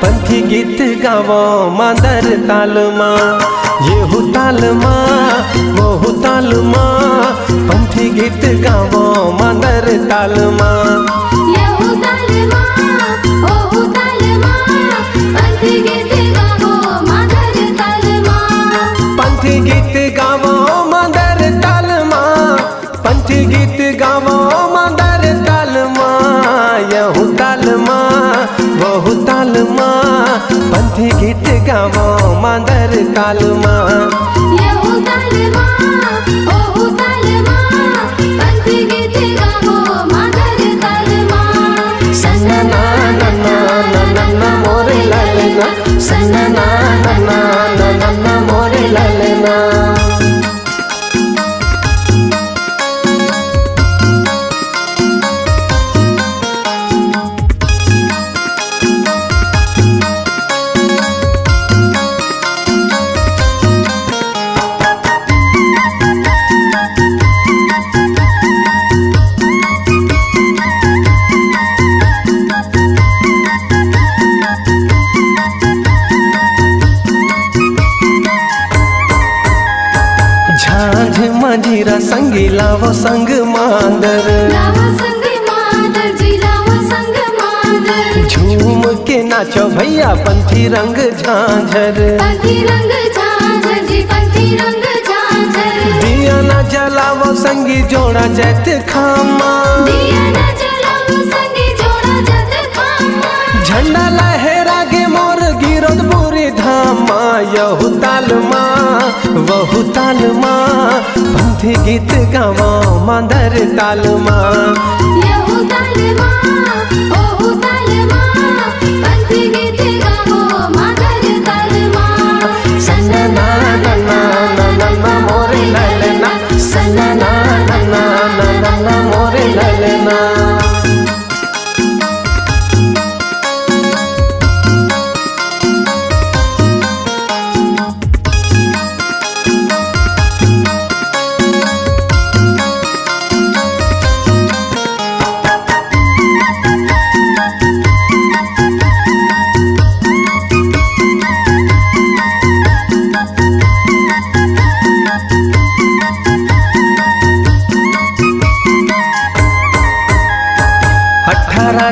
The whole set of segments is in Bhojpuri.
पंथी गीत गावो मादर ताल माँ। येहू ताल माँ वोहू ताल माँ, पंथी गीत गावो मादर ताल माँ। येहू ताल माँ वोहू ताल माँ, पंथी गीत गावो मादर ताल माँ। पंथी गीत गावो मादर ताल माँ, पंथी गीत गावो मादर ताल माँ। येहू ताल माँ वोहू ताल माँ, पंथी गीत गावो मादर ताल माँ। येहू ताल माँ वोहू ताल माँ, पंथी गीत गावो मादर ताल माँ। सन्ना ना ना ना ना ना ना मोरे लालना, सन्ना ना ना ना ना ना ना मोरे लालना। झांझ मंजीरा संगी लावो संग मांदर, लावो संग मादर जी लावो संग मादर। झूम के नाचो भैया पंथी रंग झांझर। पंथी रंग झांझर जी पंथी रंग झांझर। दिया ना जलावो संगी जोड़ा जैत खामा, दिया ना जलावो संगी जोड़ा जैत खामा। झंडा लहरा गे मोर गिरोद पूरी धामा। यहू ताल माँ वहू ताल माँ, पंथी गीत गावो मादर ताल माँ। येहू ताल माँ वोहू ताल माँ, पंथी गीत गावो मादर ताल माँ। सन्ना ना ना ना ना ना ना मोरे लालना, सन्ना ना ना ना ना ना ना मोरे लालना।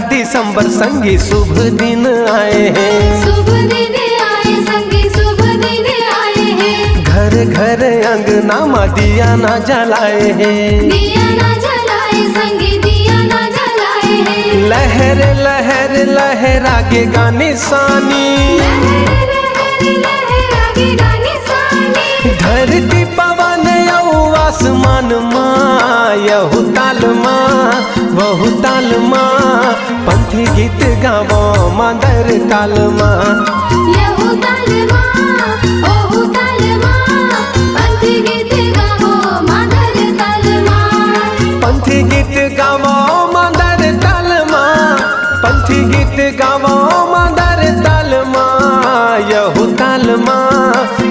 दिसंबर संगी शुभ दिन आए हैं, शुभ दिन आए संगी शुभ दिन आए हैं। घर घर अंगना में दिया ना जलाए हैं, दिया ना जलाए संगी दिया ना जलाए हैं। लहर लहर लहरा के गाने सानी, लहर लहर लहरा के गाने सानी। धरती पवन आसमान माँ। यहू ताल माँ वहू ताल माँ, पंथी गीत गावो मादर ताल माँ। येहू ताल माँ वोहू ताल माँ, पंथी गीत गावो मादर ताल माँ। पंथी गीत गावो मादर ताल माँ, पंथी गीत गावो मादर ताल माँ। यहू ताल माँ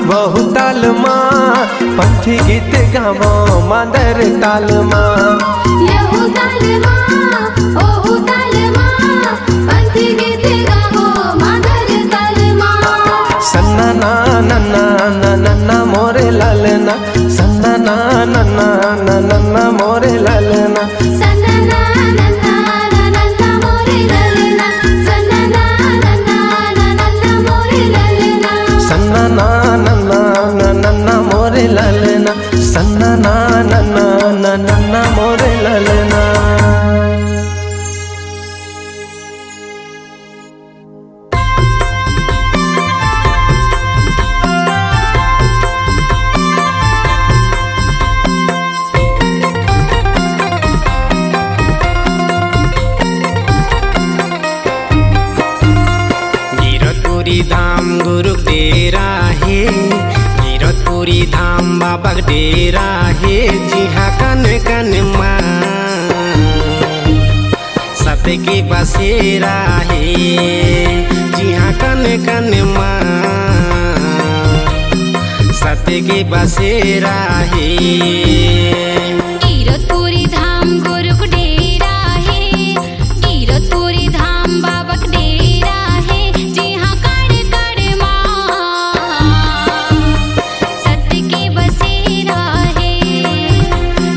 वहू ताल माँ, पंथी गीत गावो मादर ताल माँ। येहू ताल माँ वोहू ताल माँ, पंथी गीत गावो मादर ताल माँ। सन्ना ना ना ना ना ना ना मोरे लालना, सन्ना ना ना ना ना ना ना मोरे लालना। सन्ना ना ना ना ना ना ना मोरे लालना, सन्ना ना ना ना ना ना ना मोरे लालना। सन्ना ना ना ना ना ना ना मोरे लालना, सन्ना ना ना ना ना ना ना मोरे लालना। गिरतपुरी धाम बाबा डेरा है जिहाँ कन कन माँ सत्य के बसेरा है जिहाँ कन कन माँ सत्य के बसेरा है। गिरतपुरी धाम गुरु को डेरा है, गिरतपुरी धाम बाबा का डेरा है जिहाँ कड़ कड़ माँ सत्य के बसेरा है,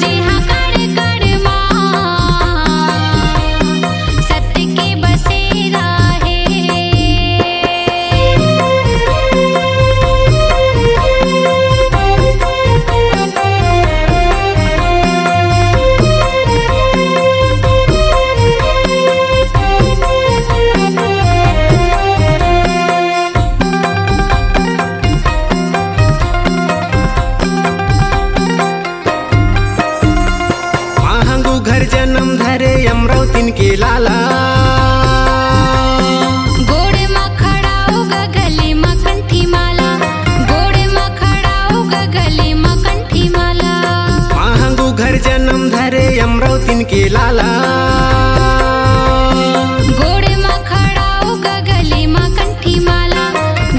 जिहाँ कड़ कड़ माँ सत्य के बसेरा है। जन्म धरे अमरावतीन के लाला गोड़े में खड़ा होगा गले में कंठी माला, गोड़े में खड़ा होगा गले में कंठी माला। महंगू घर जन्म धरे अमरावतीन के लाला गोड़े में खड़ा होगा गले में कंठी माला,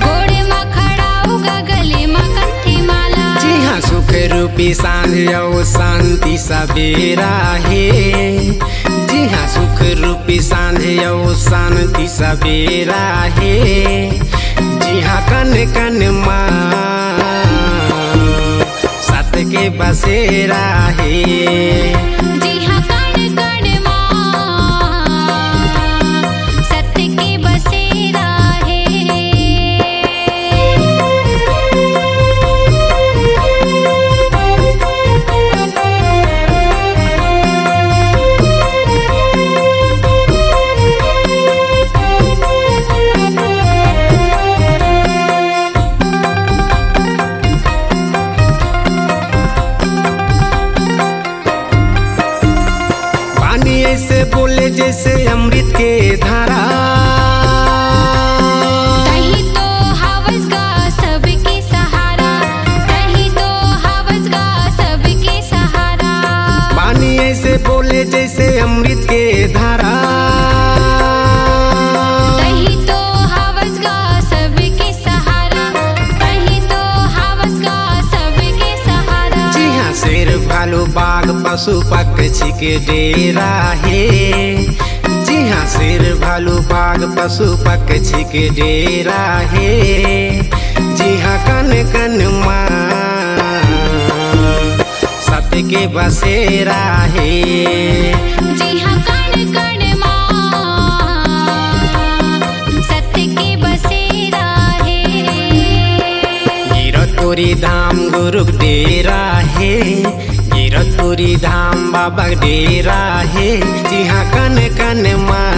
गोड़े में खड़ा होगा गले में कंठी माला। जी हाँ सुख रूपी सांझ और शांति सवेरा है, जी हाँ सुख रूपी सांझ और शांति सवेरा है, जी हाँ कन कन माँ सत्य के बसेरा है। जी हाँ कण कण माँ सत्य के बसेरा है। ऐसे बोले जैसे अमृत के धारा कहीं तो हवस गा सबके सहारा, कहीं तो हवस गा सबके सहारा। पानी ऐसे बोले जैसे अमृत के धारा कहीं तो हवस गा सबके सहारा, कहीं तो हवस गा सबके सहारा। जी हाँ शेर भालू बाघ पशु पक्षी के डेरा है, जी हाँ शेर भालू बाघ पशु पक्षी के डेरा है, जी हाँ कन कन माँ सत्य के बसेरा है। जी हाँ कण कण माँ सत्य के बसेरा है। गिरतपुरी धाम गुरु डेरा है, गिरतपुरी धाम बाबा डेरा है, जी हाँ कन कन माँ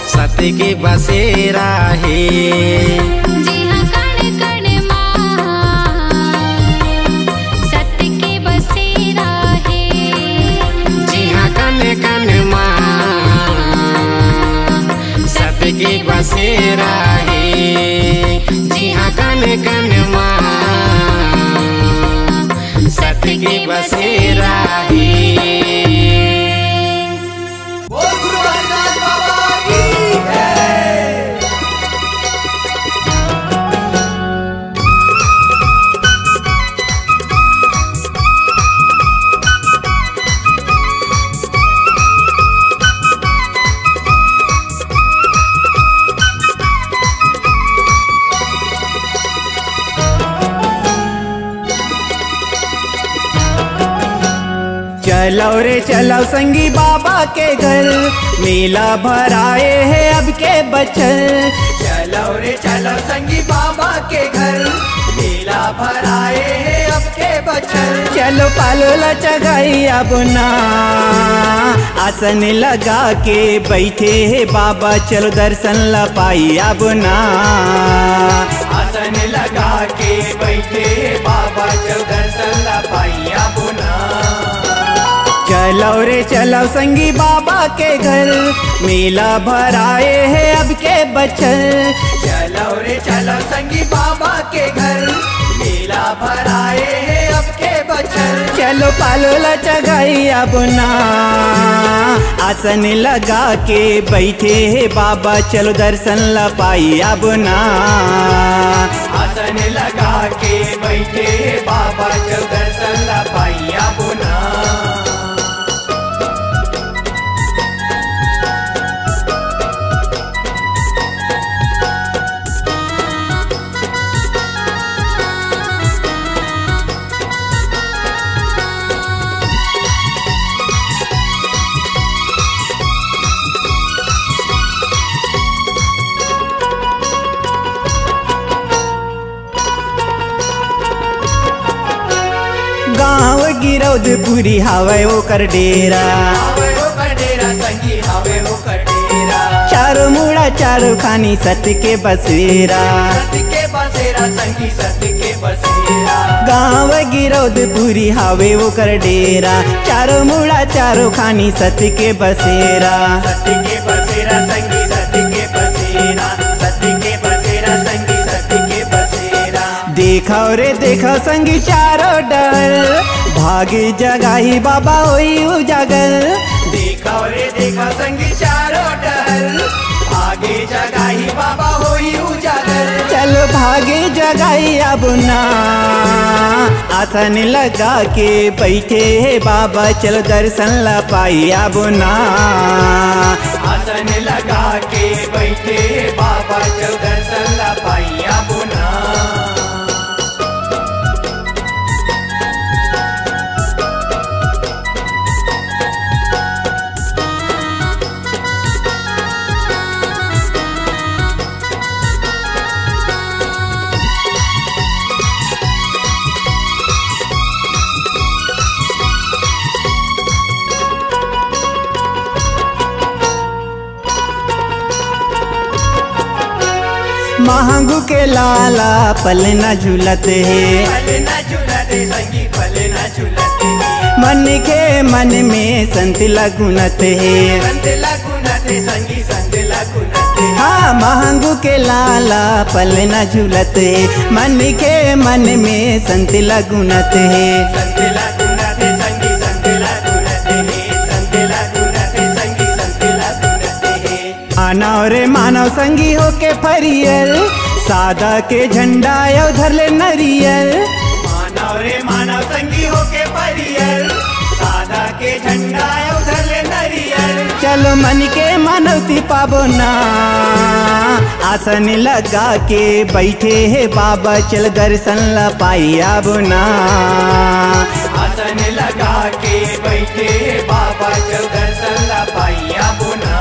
सत्य के बसेरा है। जी हाँ कण कण माँ सत्य के बसेरा है। जी हाँ कन कन माँ सत्य के बसेरा है, जी हाँ कन कन माँ सत्य के बसेरा है। चलो रे चलो संगी बाबा के घर, मेला भराए है अब के बचल। चलो रे चलो संगी बाबा के घर, मेला भराए है अब के बचल। चलो पालो लचगाई अब ना, आसन लगा के बैठे है बाबा, चलो दर्शन ला पाई अब ना। आसन लगा के बैठे है बाबा, चलो दर्शन ला पाई अब ना। चल चलो रे चलो संगी बाबा के घर, मेला भर आए हैं अब के बच्चन। चलो रे चलो संगी बाबा के घर, मेला भर आए हैं अब के बच्चन। चलो पालो लचगाई अब ना, आसन लगा के बैठे हैं बाबा, चलो दर्शन ला पाई अब ना। आसन लगा के बैठे बाबा, चल दर्शन ला पाई अब ना। गाँव गिरौदपुरी हवे ओकर डेरा, हवे ओकर डेरा संगी हवे ओकर डेरा। चारों मुड़ा चारों खानी सत्य के बसेरा, सत्य के बसेरा संगी सत्य के बसेरा। गाँव गिरौदपुरी हवे ओकर डेरा, चारों मुड़ा चारों खानी सत्य के बसेरा। सत्य के बसेरा संगी सत्य के बसेरा, सत्य के बसेरा संगी सत्य के बसेरा। देखो रे देखो संगी चारों डर, भागी जगाही बाबा होई उजागर। देखो रे देखो संगी चारों डर, आगे जगाही बाबा होई उजागर। चलो भागे जगाई अब ना, आसन लगा के बैठे है बाबा, चलो दर्शन ला पाई अब ना। आसन लगा के बैठे बाबा, चल दर्शन ला पाई अब ना। महंगू के लाला पल न झूलते है, पल न झूलते संगी पल न झूलते। मन के मन में संत लगुनत है, संत लगुनते संगी संत लगुनते। हाँ महंगू के लाला पल न झूलते है, मन के मन में संत लगुनत है। संत लगुनते संगी संत लगुनते, संत लगुनते संगी संत लगुनते। मानव रे मानव संगी हो के फरियल, सादा के झंडा यो धर ले नरियल। मानव रे मानव संगी हो के परियल, सादा के झंडा यो धर ले नरियल। चलो मन के मानवती पाबो ना, आसन लगा के बैठे है बाबा, चल दर्शन ला पाई अब ना। आसन लगा के बैठे बाबा, चल दर्शन ला पाई अब ना।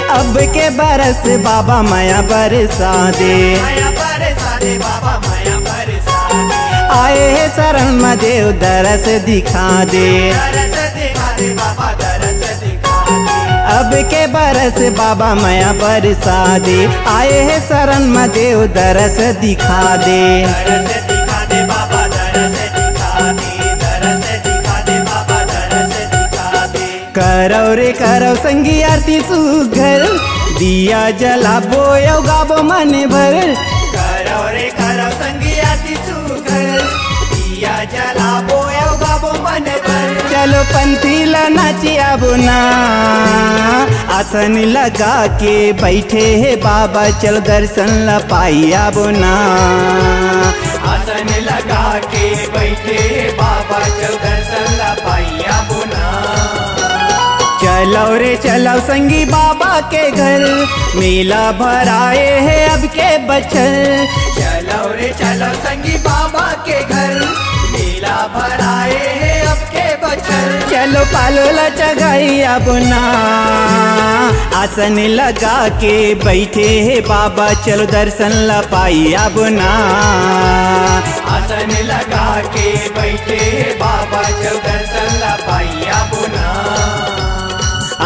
अब के बरस बाबा माया बरसा दे, माया बरसा दे बाबा माया बरसा दे। आए है शरण मदेव दरस दिखा दे। दरस दिखा दे बाबा दरस दिखा दे। अब के बरस बाबा माया बरसा दे, आए है शरण मदेव दरस दिखा दे। दरस दिखा दे बाबा दरस दिखा दे, दरस दिखा दे बाबा दरस दिखा दे। करो रे करो संगी आरती सुघर, दिया जलाबो यो गाबो मन भर। करो रे करो संगी आरती सुघर, दिया जलाबो यो गाबो मन भर। चलो पंथी ला नाची अब ना, आसन लगा के बैठे है बाबा, चलो दर्शन ला पाई अब ना। आसन लगा के बैठे बाबा, चल दर्शन ला पाई अब ना। चलो रे चलो संगी बाबा के घर, मेला भर आए है अब के बच्चन। चलो रे चलो संगी बाबा के घर, मेला भर आए हैं अब के बच्चन। चलो पालो लचगाई अब ना, आसन लगा के बैठे है बाबा, चलो दर्शन ला पाई अब ना। आसन लगा के बैठे बाबा, चलो दर्शन ला पाई अब ना।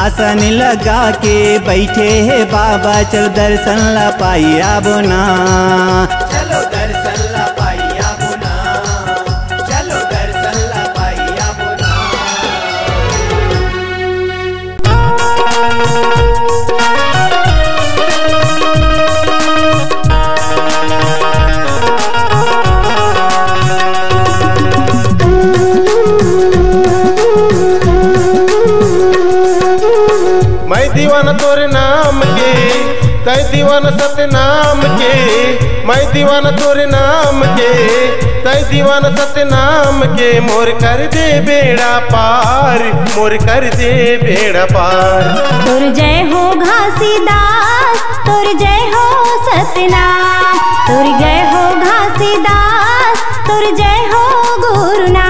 आसन लगा के बैठे है बाबा, चलो दर्शन ला पाई अब ना। चलो दर्शन ला पाई अब ना, चलो दर्शन ला पाई अब ना। मैं दीवाना तोरे नाम के, तय दीवाना सतनाम के। मैं दीवाना तोरे नाम के, तय दीवाना सतनाम के। मोर कर दे बेड़ा पार, मोर कर दे बेड़ा पार। तुर जय हो घासीदास, तुर जय हो सतनाम। तुर जय हो घासीदास, तुर जय हो गुरुनाम।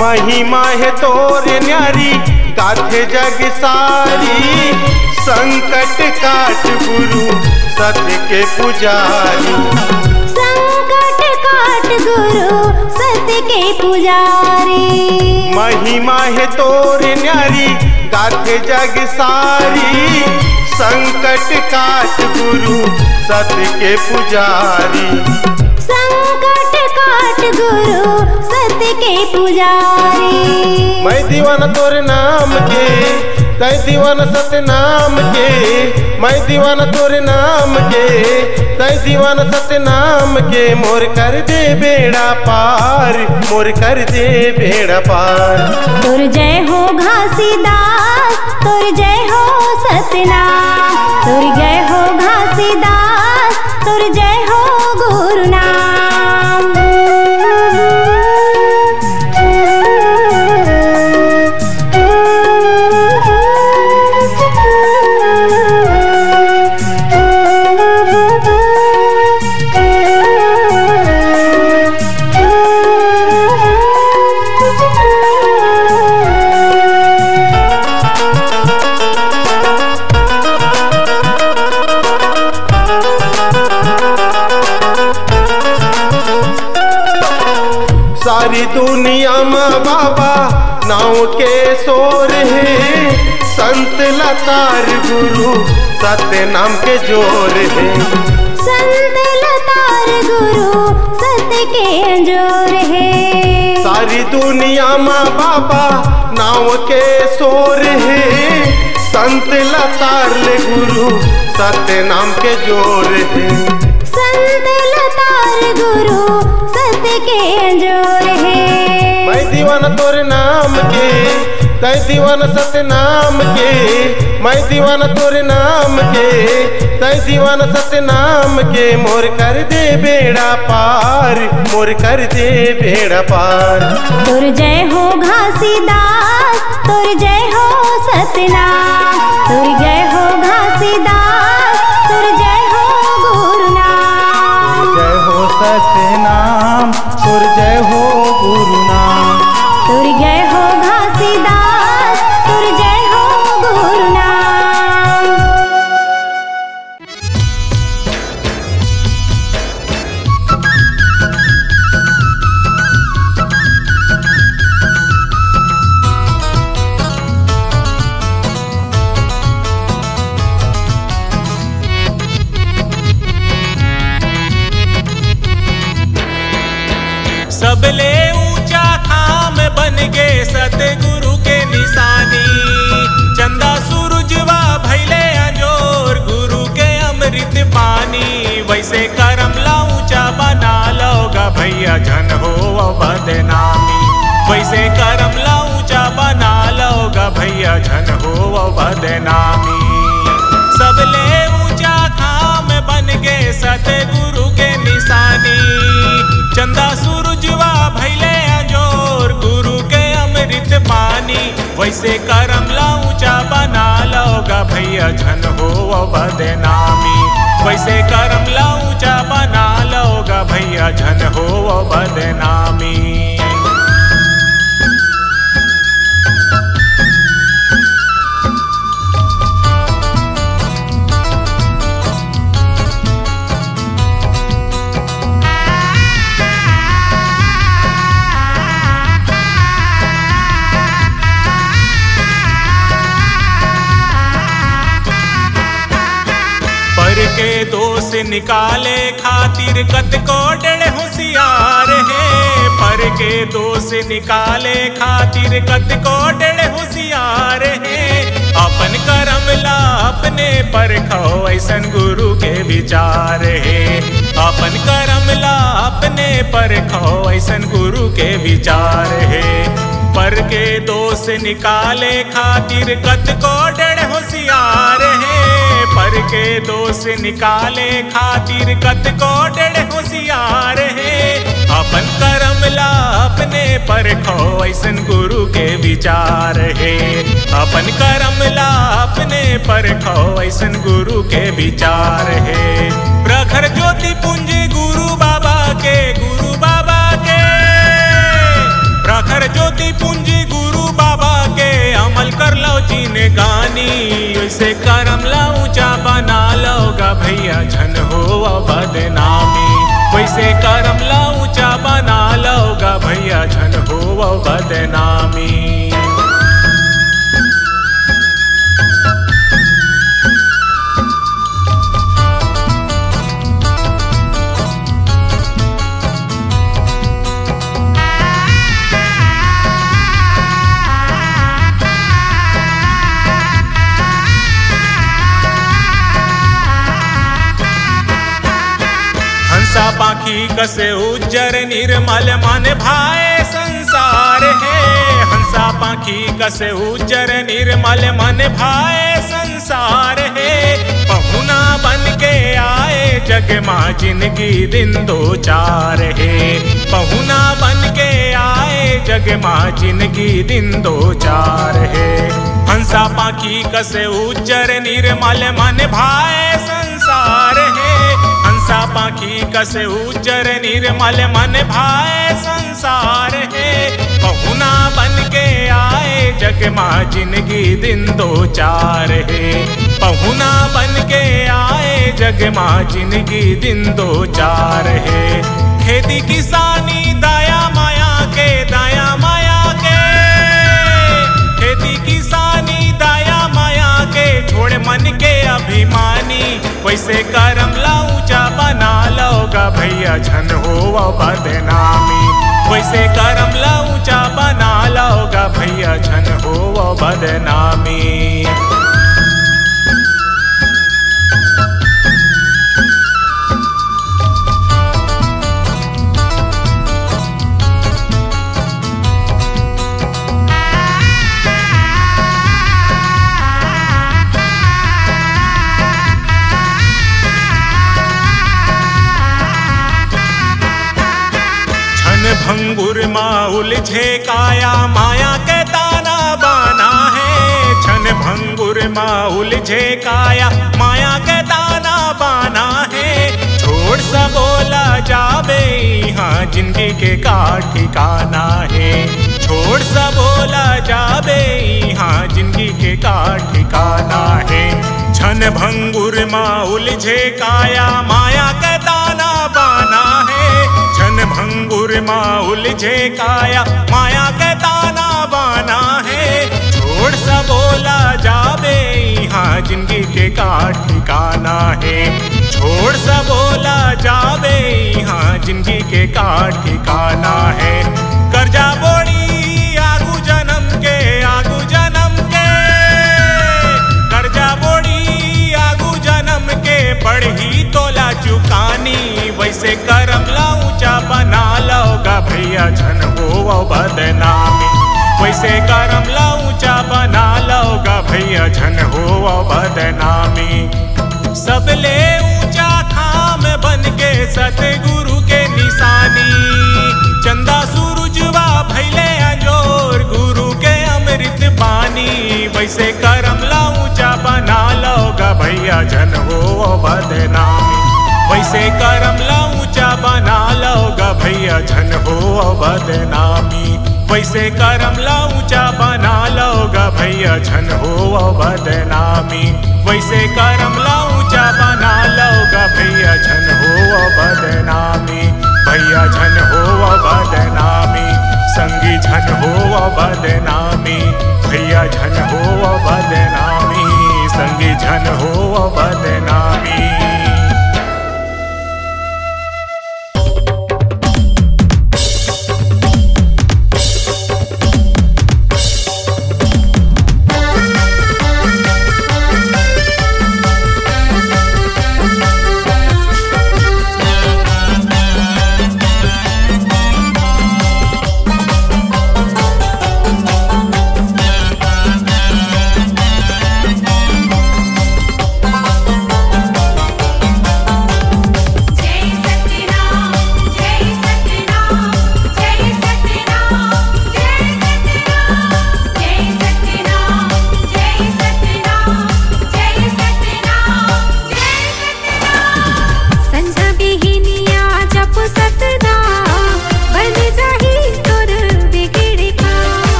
महिमा है तोरे न्यारी, गाथे जग सारी। संकट काट गुरु सत्य के पुजारी। संकट काट गुरु सत्य के पुजारी। महिमा है तोरे न्यारी, गाथे जग सारी। संकट काट गुरु सत्य के पुजारी। संकट काट गुरु सत्य के पुजारी। मैं दीवाना तोरे नाम के, तय दीवाना सतनाम के। मैं दीवाना तोरे नाम के, तय दीवाना सतनाम के। मोर कर दे बेड़ा पार, मोर कर दे बेड़ा पार। तुर जय हो घासीदास, तुर जय हो सतनाम। तुर जय हो घासीदास, तुर जय हो गुरुनाम। सारी दुनिया में बाबा नाव के शोर है। संत लतार गुरु सत्य नाम के जोर है। संत लतार गुरु सत्य के जोर है। सारी दुनिया में बाबा नाव के शोर है। संत लतार ले गुरु सत्य नाम के जोर है। संत लतार गुरु सत्य के जोर है। मैं दीवाना तोरे नाम के, तय दीवाना सतनाम के। मैं दीवाना तोरे नाम के, तय दीवाना सतनाम के। मोर कर दे बेड़ा पार, मोर कर दे बेड़ा पार। तुर जय हो घासीदास, तुर जय हो सतनाम। तुर जय हो घासीदास, तुर जय हो गुरुनाम। जय हो सतनाम, तुर जय हो गुरुनाम। तुर जय हो घासीदास, तुर जय हो गुरुनाम। सबले ऊंचा खाम बन गए सतगुरु के निशानी। चंदा सूरजवा भैले अंजोर, गुरु के अमृत पानी। वैसे करम ला ऊंचा बना लोगा भैया, जन हो बदनामी। वैसे बदनामी। सबले ऊंचा खाम बन गए सतगुरु के निशानी। चंदा सूरजवा भैले अजोर गुरु के अमृत पानी। वैसे करम ला ऊंचा बना लोगा भैया झन हो बदनामी। वैसे करम ला ऊंचा बना लोगा भैया झन हो बदनामी। के दोष निकाले खातिर कत को डर होशियार है। पर के दोष निकाले खातिर कत को डर होशियार है। अपन करम ला अपने परखो ऐसन गुरु के विचार है। अपन करम ला अपने परखो ऐसन गुरु के विचार है। पर के दोष निकाले खातिर कत को डर होशियार है। पर के दोष निकाले खातिर कत को डर होशियार है। अपन करम ला अपने परखो ऐसन गुरु के विचार है। अपन करम ला अपने परखो ऐसन गुरु के विचार है। प्रखर ज्योति पुंज गुरु बाबा के, गुरु बाबा के। प्रखर ज्योति पुंज गुरु बाबा के अमल कर लो जीन गानी। वैसे करम ला ऊंचा बना लोगा भैया झन हो बदनामी। वैसे करम ला ऊंचा बना लोगा भैया झन हो बदनामी। पाखी कसे उज्जर निर्मल मन भाए संसार है। हंसा पाखी कसे उज्जर निर्मल मन भाए संसार है। पहुना बन के आए जग माँ जिंदगी दिन दो चार है। पहुना बन के आए जग माँ जिंदगी दिन दो चार है। हंसा पाखी कसे उज्जर निर्मल मन भाए संसार है। हंसा पाखी कसे उज्जर निर्मल मन भाए संसार है। पहुना बन के आए जग माँ जिंदगी दिन दो चार है। पहुना बन के आए जग माँ जिंदगी दिन दो चार है। खेती किसानी दाया माया के, दाया माया के। खेती किसानी दाया माया के छोड़ मन के अभिमानी। वैसे करम ला ऊंचा बना लोगा भैया झन हो बदनामी। वैसे करम ला ऊंचा बना लोगा भैया झन हो बदनामी। भंगुर माँ उलझे काया माया के ताना बाना है। छन भंगुर माँ उलझे काया माया के ताना बाना है। छोड़ सा बोला जाबे यहाँ जिंदगी के का ठिकाना है। छोड़ सा बोला जाबे यहाँ जिंदगी के का ठिकाना है। छन भंगुर माँ उलझे काया माया के ताना बाना है। छन भंगुर माँ उलझे काया माया के ताना बाना है। छोड़ सा बोला जाबे यहाँ जिंदगी के का ठिकाना है। छोड़ सा बोला जाबे यहाँ जिंदगी के का ठिकाना है। कर्जा बोड़ी आगू जन्म के, आगू जन्म के। कर्जा बोड़ी आगू जन्म के पढ़ी तोला चुकानी। वैसे करम ला ऊंचा बना लोगा भैया झन हो बदनामी। वैसे करम ला ऊंचा बना लोगा भैया भैया झन हो बदनामी। सबले ऊंचा खाम बन के सतगुरु के निशानी, चंदा सूरजवा भैले अंजोर गुरु के अमृत पानी। वैसे करम ला ऊंचा बना लोगा भैया झन हो बदनामी। वैसे करम ला ऊंचा बना लोगा भैया झन हो बदनामी। वैसे करम ला ऊंचा बना लोगा भैया झन हो बदनामी। वैसे करम ला ऊंचा बना लोगा भैया झन हो बदनामी। भैया झन हो बदनामी, संगी झन हो बदनामी। भैया झन हो बदनामी, संगी झन हो बदनामी।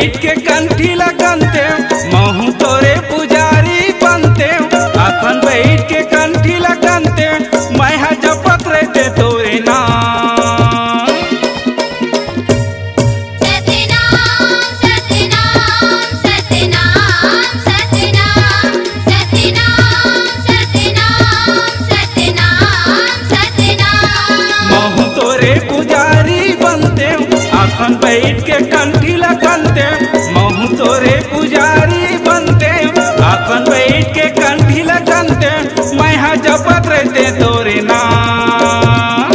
बैठ के कंठी लगनते महू तोरे पुजारी बनते अपन बैठ के कंठी लगनते मैं जपत रहते तोरे नाम। अपन बैठ के कंठी लगनते महू तोरे पुजारी बनते अपन बैठ के कंठी लगनते मैं जपत रहते तोरे नाम।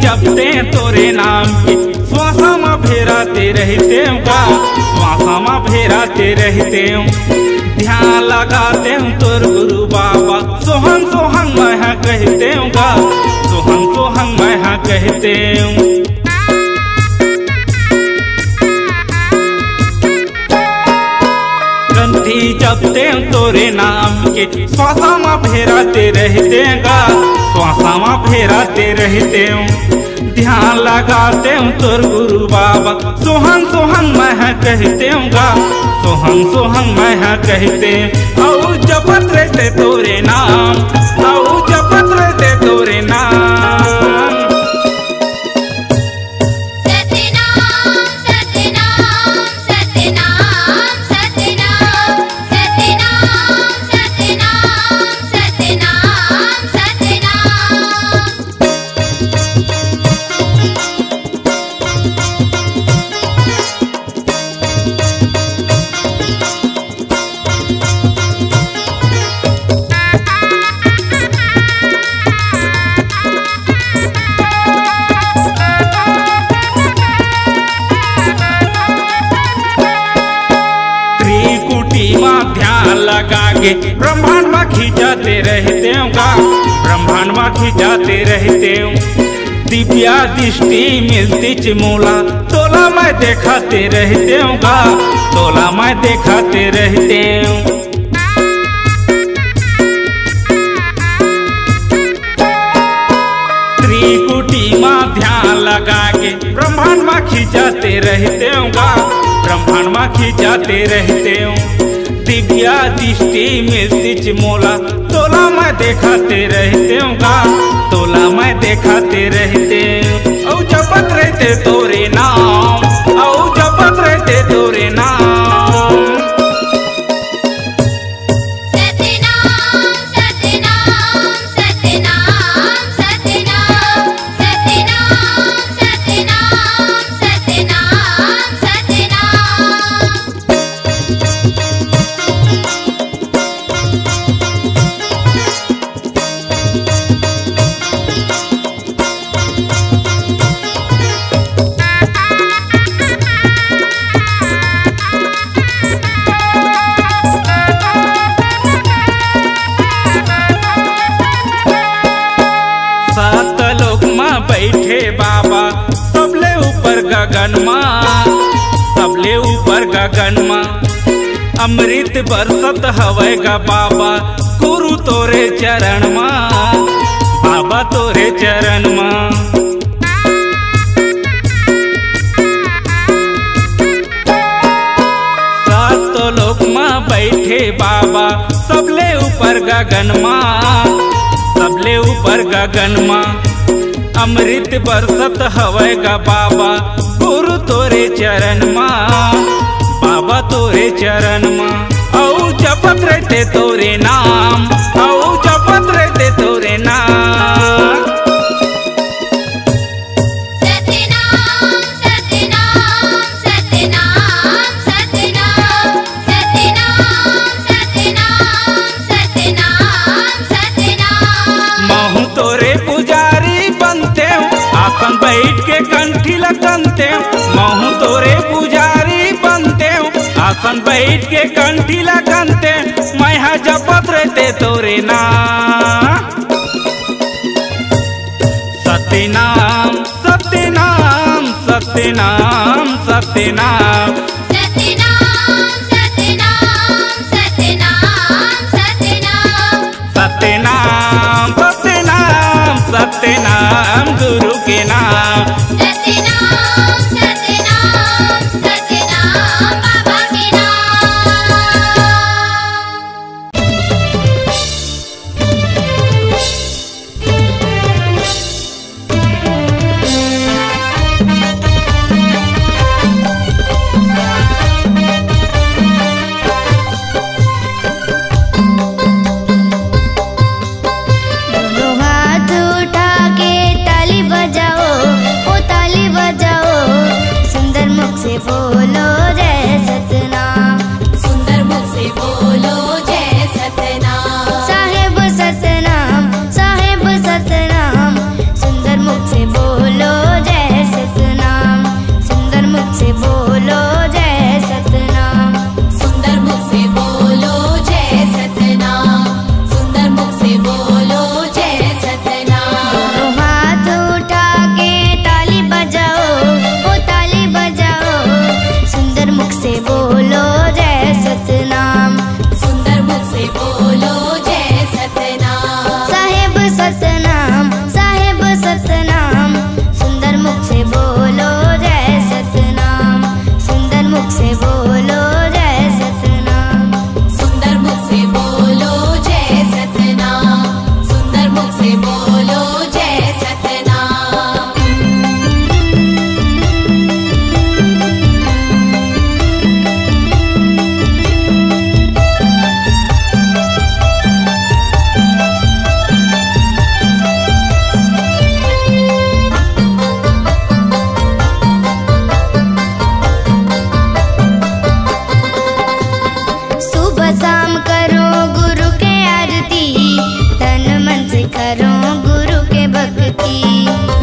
जपते तोरे नाम की श्वासा में फेराते रहते का श्वासा में फेराते रहते ध्यान लगाते तोर गुरु बाबा सोहन सोहन मैं कहते का सोहन सोहन मैं कहते। कंठी जपते तोरे नाम के श्वासा में फेराते रहते गा श्वासा में फेराते रहते ध्यान लगाते तोर गुरु बाबा सोहन सोहन मैं कहते गा सोहन सोहन मैं कहते औ जपत रहते तोरे नाम औ जपत रहते तोरे नाम। ध्यान लगा के ब्रह्मांड में खिंचाते रहते का ब्रह्मांड में खिंचाते रहते दिव्या दृष्टि मिलती चिमोला तोला मैं देखाते रहते का तोला मैं देखाते रहते। त्रिकुटी में ध्यान लगा के ब्रह्मांड में खिंचाते रहते का ब्रह्मांड में खिंचाते रहते दिव्या दृष्टि मिलती चिमोला तोला मैं देखाते रहते का तोला मैं देखाते रहते औ जपत रहते तोरे नाम औ जपत रहते तोरे नाम। बैठे बाबा सबले ऊपर गगन माँ सबले ऊपर गगन माँ अमृत बरसत हवै गा बाबा गुरु तोरे चरण माँ बाबा तोरे चरण माँ। सात लोक माँ बैठे बाबा सबले ऊपर गगन माँ सबले ऊपर गगन माँ अमृत बरसत हवै गा बाबा गुरु तोरे चरण माँ बाबा तोरे चरण माँ औ जपत रहते तोरे नाम औ जपत रहते तोरे नाम। महू तोरे पुजारी कंठी लगनते महू तोरे पुजारी बनते आसन बैठ के कंठी लगनते मैं जपत रहते तोरे नाम सत्यनाम सत्यनाम सत्यनाम सत्यनाम सत्यनाम सत्यनाम सत्यनाम गुरु के नाम सत्यनाम सत्यनाम सत्यनाम बाबा के नाम। दोनों हाथ उठा के ताली बजाओ, ओ ताली बजाओ, सुंदर मुख से बोलो जय सतनाम, सुंदर मुख से बोलो जय सतनाम, साहेब सतनाम, साहेब सतनाम, सुंदर मुख से बोलो जय सतनाम, सुंदर मुख से बोलो जय सतनाम, सुंदर मुख से बोलो जय सतनाम, सुंदर मुख से बोलो जय सतनाम। दोनों हाथ उठा के ताली बजाओ, ओ ताली बजाओ, सुंदर मुख से बोलो जय सतनाम, सुंदर मुख से बोलो जय सतनाम, साहेब सतनाम, साहेब सतनाम, सुंदर मुख से बोलो जय सतनाम, सुंदर मुख से बोलो जय सतनाम, सुंदर मुख से बोलो जय सतनाम, सुंदर मुख से बोलो जय सतनाम। सुबह शाम करो गुरु के आरती, तन मन से करो गुरु के भक्ति,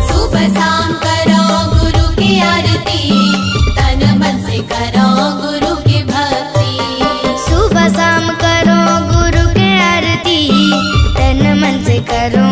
सुबह शाम करो गुरु की आरती, तन मन से करो गुरु की भक्ति, सुबह शाम करो गुरु के आरती, तन मन से करो